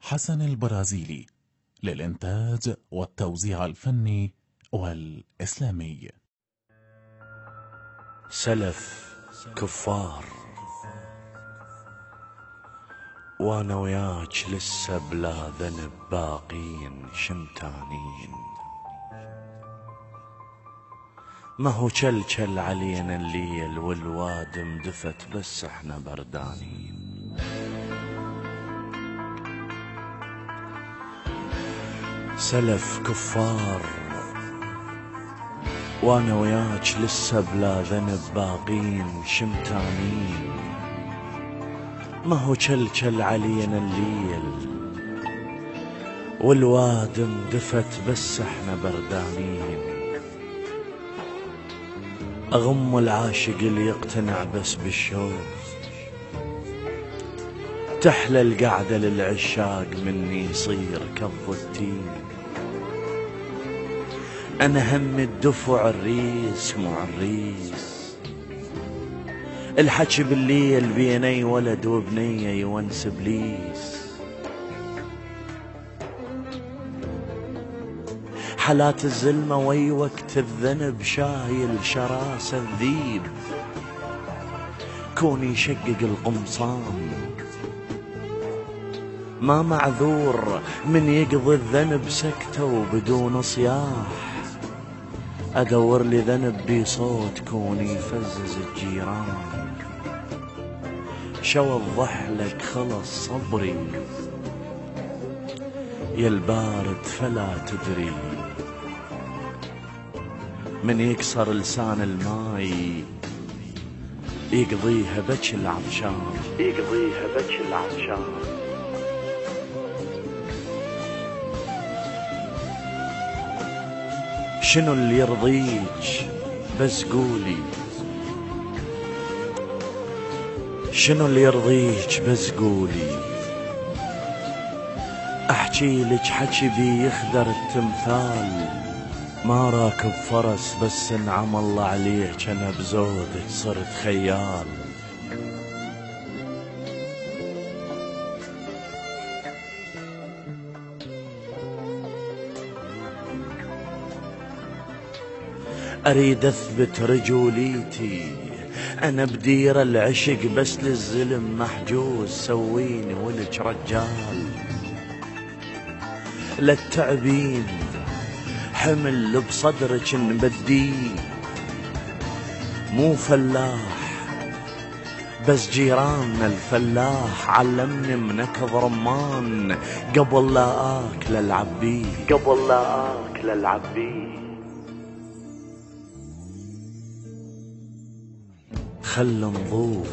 حسن البرازيلي للإنتاج والتوزيع الفني والإسلامي. سلف كفار وانا وياك لسه بلا ذنب باقين شمتانين. ما هو كل علينا الليل والوادم دفت بس احنا بردانين. سلف كفار وانا وياك لسه بلا ذنب باقين شمتانين. ما هو كل علينا الليل والوادم دفت بس احنا بردانين. اغم العاشق اللي يقتنع بس بالشوق، تحلى القعدة للعشاق مني يصير كظ التين. انا هم الدفع الريس مو عريس، الحكي بالليل بيني ولد وبنية يونس بليس. حالات الزلمة وي وقت الذنب شايل شراسة الذيب، كون يشقق القمصان ما معذور من يقضي الذنب سكتة وبدون صياح. ادور لي ذنب بصوت كون يفزز الجيران. شو الضحلك خلص صبري يا البارد فلا تدري، من يكسر لسان الماي يقضيها بك العطشان. شنو اللي يرضيك بس قولي، شنو اللي يرضيك بس قولي. احكي لك حكي بي يخدر التمثال، ما راكب فرس بس انعم الله عليك انا بزودك صرت خيال. اريد اثبت رجوليتي انا بدير العشق بس للظلم محجوز. سويني ولك رجال للتعبين حمل بصدرك نبديه. مو فلاح بس جيراننا الفلاح علمني منكض رمان قبل لا اكل العبيه. خل نضوق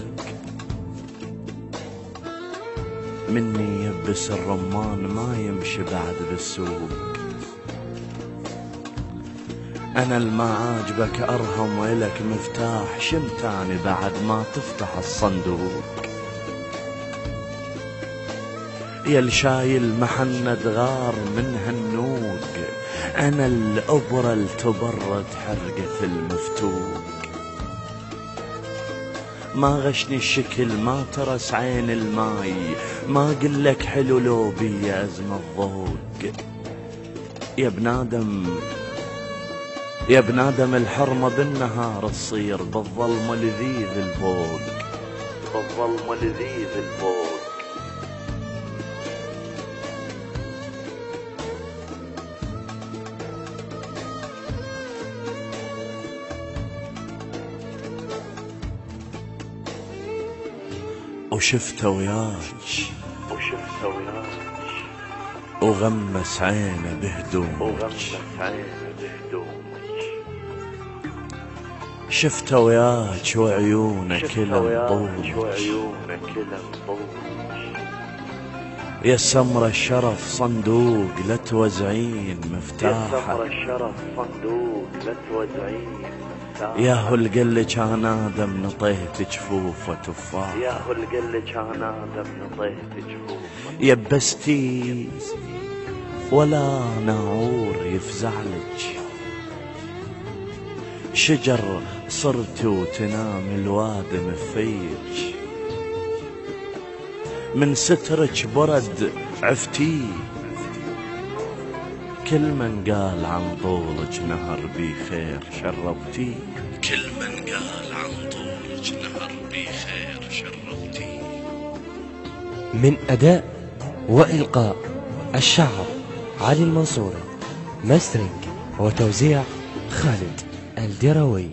مني يبس الرمان ما يمشي بعد بالسوق. انا الما عاجبك ارهم وإلك مفتاح شمتاني بعد ما تفتح الصندوق. يا الشايل محند غار من هالنوق، انا الابرة التبرد حرقة المفتوق. ما غشني الشكل ما ترس عين الماي، ما قلك حلو لو بي أزمة الضوق. يا بنادم الحرمة بالنهار تصير بالظلمة لذيذ الفوق. وشفته وياك وغمس عينه بهدومك. شفته وياك وعيونه كلها مضوج. يا سمرة الشرف صندوق لا توزعين مفتاحه. يا هو القل كان آدم نطيت جفوفه تفاح. يبستي ولا ناعور يفزعلك، شجر صرت وتنام الوادم فيك. من سترك برد عفتي. كل من قال عن طولك نهر بي خير شربتي. كل من قال عن طولك نهر بي خير شربتي. من أداء وإلقاء الشعر علي المنصوري، ماسترينج وتوزيع خالد الدروي.